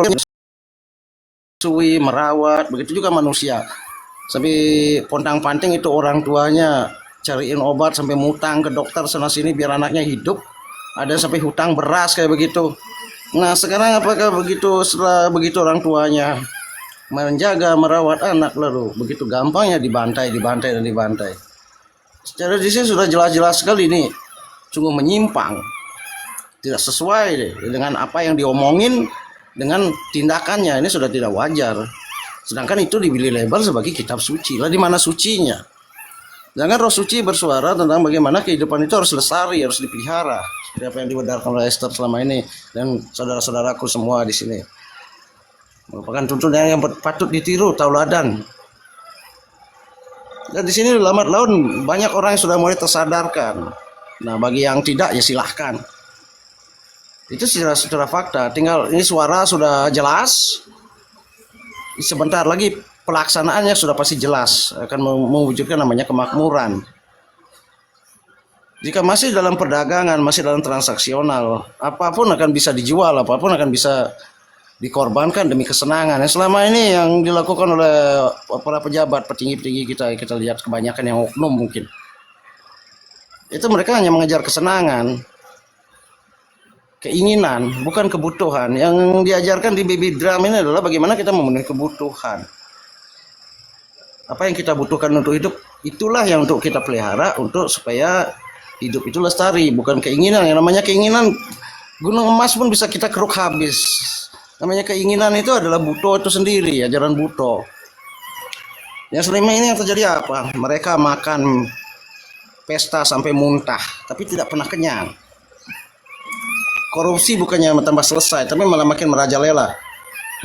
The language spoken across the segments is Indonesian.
menyusui, merawat, begitu juga manusia. Sampai pontang-panting itu orang tuanya cariin obat sampai mutang ke dokter sana sini biar anaknya hidup. Ada sampai hutang beras kayak begitu. Nah sekarang apakah begitu setelah begitu orang tuanya menjaga merawat anak lalu begitu gampangnya dibantai dan dibantai. Secara di sini sudah jelas-jelas sekali nih, sungguh menyimpang, tidak sesuai deh dengan apa yang diomongin dengan tindakannya. Ini sudah tidak wajar. Sedangkan itu dibeli label sebagai kitab suci. Lah di mana sucinya? Jangan roh suci bersuara tentang bagaimana kehidupan itu harus lestari, harus dipelihara. Seperti apa yang dibedarkan oleh Esther selama ini dan saudara-saudaraku semua di sini. Merupakan tuntunan yang patut ditiru, tauladan. Dan di sini lambat laun banyak orang yang sudah mulai tersadarkan. Nah, bagi yang tidak ya silahkan. Itu secara fakta. Tinggal ini suara sudah jelas. Sebentar lagi pelaksanaannya sudah pasti jelas akan mewujudkan namanya kemakmuran. Jika masih dalam perdagangan, masih dalam transaksional, apapun akan bisa dijual, apapun akan bisa dikorbankan demi kesenangan. Selama ini yang dilakukan oleh para pejabat, petinggi-petinggi kita lihat kebanyakan yang oknum mungkin. Itu mereka hanya mengejar kesenangan, keinginan, bukan kebutuhan. Yang diajarkan di Baby Drum ini adalah bagaimana kita memenuhi kebutuhan. Apa yang kita butuhkan untuk hidup, itulah yang untuk kita pelihara untuk supaya hidup itu lestari, bukan keinginan. Yang namanya keinginan, gunung emas pun bisa kita keruk habis. Namanya keinginan itu adalah Buto itu sendiri, ajaran Buto. Yang selama ini yang terjadi apa? Mereka makan pesta sampai muntah, tapi tidak pernah kenyang. Korupsi bukannya tambah selesai, tapi malah makin merajalela,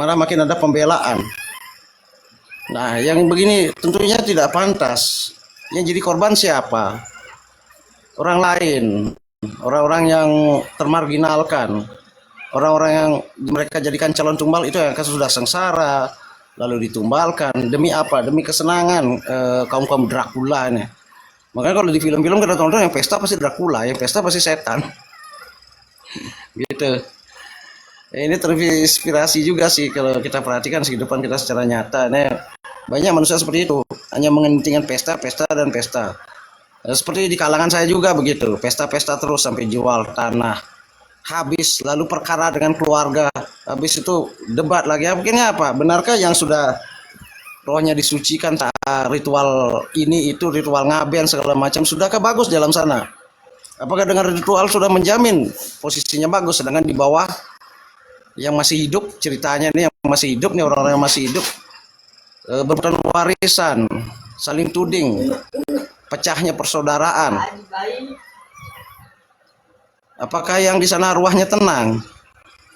malah makin ada pembelaan. Nah, yang begini tentunya tidak pantas. Yang jadi korban siapa? Orang lain, orang-orang yang termarginalkan, orang-orang yang mereka jadikan calon tumbal itu yang sudah sengsara, lalu ditumbalkan. Demi apa? Demi kesenangan kaum-kaum Dracula ini. Makanya kalau di film-film kita tonton yang pesta pasti Dracula, yang pesta pasti setan. Gitu. Ini terinspirasi juga sih kalau kita perhatikan kehidupan kita secara nyata. Nih, banyak manusia seperti itu, hanya mengentingkan pesta, pesta, dan pesta. Seperti di kalangan saya juga begitu, pesta-pesta terus sampai jual tanah. Habis, lalu perkara dengan keluarga. Habis itu debat lagi. Akhirnya apa? Benarkah yang sudah rohnya disucikan ritual ini itu, ritual ngaben segala macam, sudahkah bagus dalam sana? Apakah dengan ritual sudah menjamin posisinya bagus, sedangkan di bawah yang masih hidup, ceritanya nih yang masih hidup nih, orang-orang yang masih hidup berebutan warisan, saling tuding, pecahnya persaudaraan. Apakah yang di sana arwahnya tenang?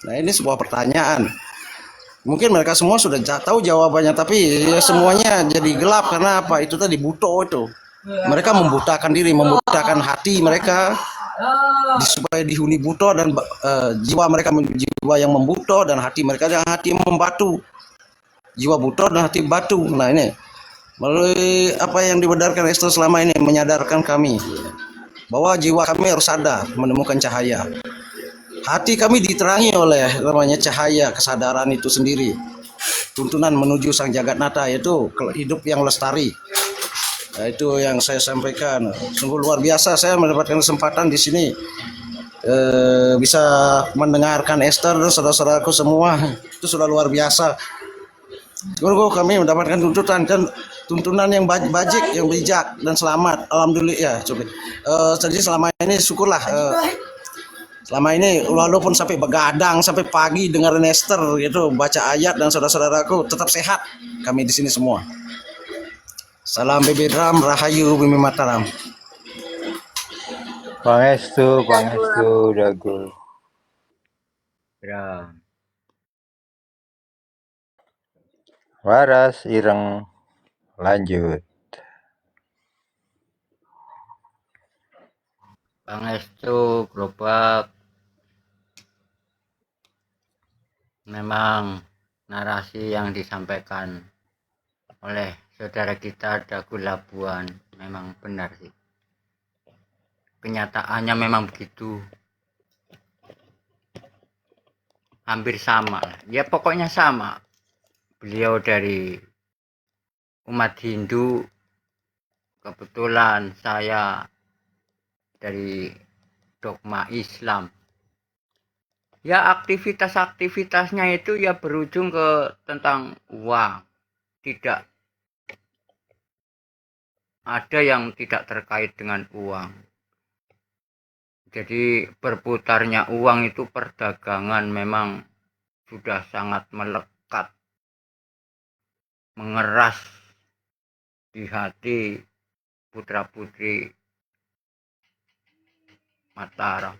Nah, ini sebuah pertanyaan. Mungkin mereka semua sudah tahu jawabannya, tapi ya semuanya jadi gelap karena apa? Itu tadi Buto itu. Mereka membutakan diri, membutakan hati mereka supaya dihuni Buto, dan jiwa mereka jiwa yang membuto dan hati mereka yang hati yang membatu. Jiwa Buto dan hati batu. Nah, ini melalui apa yang dibedarkan Esther selama ini menyadarkan kami bahwa jiwa kami harus sadar menemukan cahaya. Hati kami diterangi oleh namanya cahaya kesadaran itu sendiri. Tuntunan menuju sang Jagatnata, yaitu hidup yang lestari. Nah, itu yang saya sampaikan. Sungguh luar biasa saya mendapatkan kesempatan di sini bisa mendengarkan Esther dan saudara-saudaraku semua. Itu sudah luar biasa. Sungguh kami mendapatkan tuntunan yang bajik, yang bijak dan selamat. Alhamdulillah ya. Jadi selama ini syukurlah. Selama ini walaupun sampai begadang sampai pagi dengerin Esther gitu, baca ayat, dan saudara-saudaraku tetap sehat kami di sini semua. Salam Baby Drum, Rahayu Bumi Mataram. Pangestu Dagul. Drum. Waras ireng lanjut. Pangestu gerobak. Memang narasi yang disampaikan oleh saudara kita Dagul Labuan memang benar sih. Kenyataannya memang begitu. hampir sama. Ya pokoknya sama. Beliau dari umat Hindu, kebetulan saya dari dogma Islam. Ya aktivitas-aktivitasnya itu ya berujung ke tentang uang. Tidak ada yang tidak terkait dengan uang. Jadi berputarnya uang itu perdagangan memang sudah sangat melekat, mengeras di hati putra-putri Mataram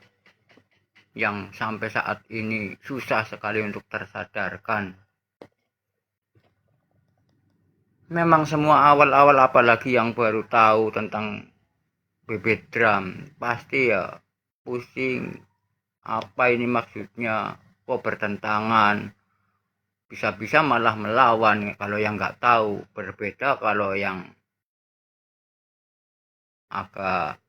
yang sampai saat ini susah sekali untuk tersadarkan. Memang semua awal-awal apalagi yang baru tahu tentang bebek drum pasti ya pusing, apa ini maksudnya, kok bertentangan, bisa-bisa malah melawan kalau yang nggak tahu. Berbeda kalau yang agak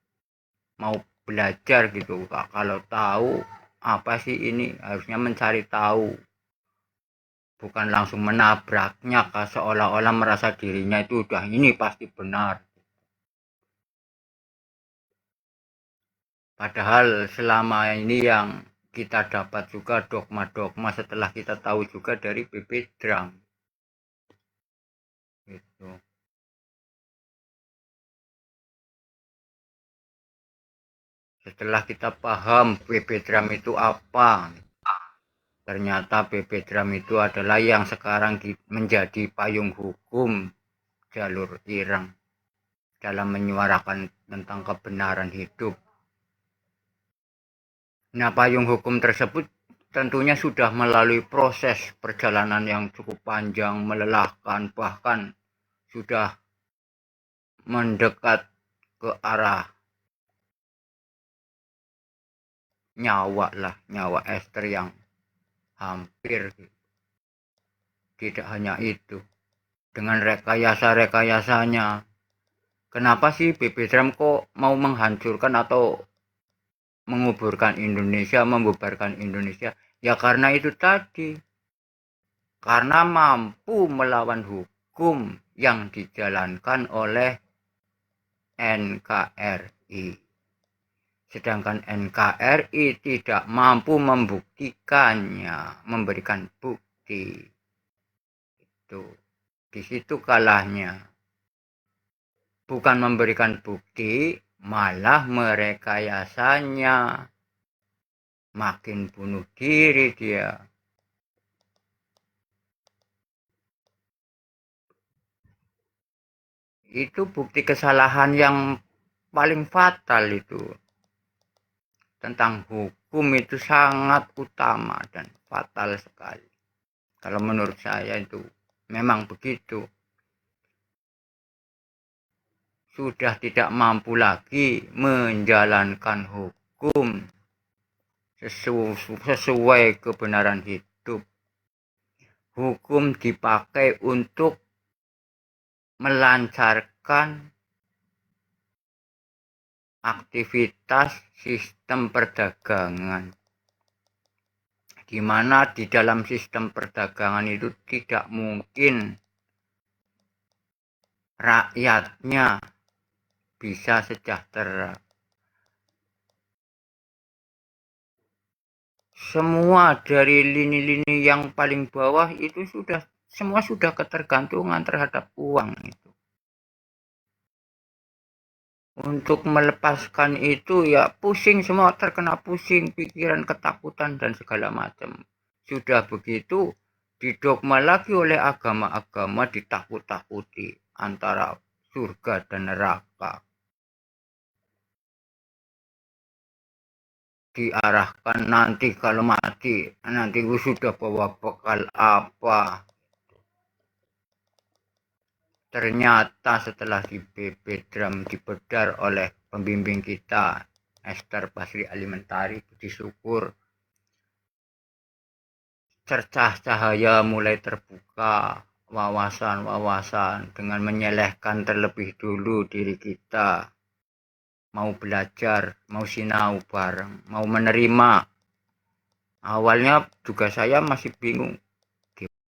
mau belajar gitu, kalau tahu apa sih ini, harusnya mencari tahu, bukan langsung menabraknya seolah-olah merasa dirinya itu udah ini pasti benar. Padahal selama ini yang kita dapat juga dogma-dogma setelah kita tahu juga dari bebek drum gitu. Setelah kita paham bebek drum itu apa, ternyata bebek drum itu adalah yang sekarang menjadi payung hukum jalur Ireng dalam menyuarakan tentang kebenaran hidup. Nah, payung hukum tersebut tentunya sudah melalui proses perjalanan yang cukup panjang, melelahkan, bahkan sudah mendekat ke arah nyawa Esther yang hampir. Tidak hanya itu, dengan rekayasa-rekayasanya, kenapa sih bebek drum kok mau menghancurkan atau menguburkan Indonesia, membubarkan Indonesia? Ya karena itu tadi, karena mampu melawan hukum yang dijalankan oleh NKRI. Sedangkan NKRI tidak mampu membuktikannya, memberikan bukti. Itu di situ kalahnya. Bukan memberikan bukti, malah merekayasanya. Makin bunuh diri dia. Itu bukti kesalahan yang paling fatal itu. Tentang hukum itu sangat utama dan fatal sekali. Kalau menurut saya itu memang begitu. Sudah tidak mampu lagi menjalankan hukum sesuai kebenaran hidup. Hukum dipakai untuk melancarkan aktivitas sistem perdagangan, di mana di dalam sistem perdagangan itu tidak mungkin rakyatnya bisa sejahtera. Semua dari lini-lini yang paling bawah itu semua sudah ketergantungan terhadap uang itu. Untuk melepaskan itu ya pusing, semua terkena pusing, pikiran, ketakutan dan segala macam. Sudah begitu didogma lagi oleh agama-agama, ditakut-takuti antara surga dan neraka. Diarahkan nanti kalau mati, nanti sudah bawa bekal apa. Ternyata setelah bebek drum dibedar oleh pembimbing kita, Esther Basri Alimentari, puji syukur, cercah cahaya mulai terbuka, wawasan-wawasan dengan menyelehkan terlebih dulu diri kita. Mau belajar, mau sinau bareng, mau menerima Awalnya juga saya masih bingung,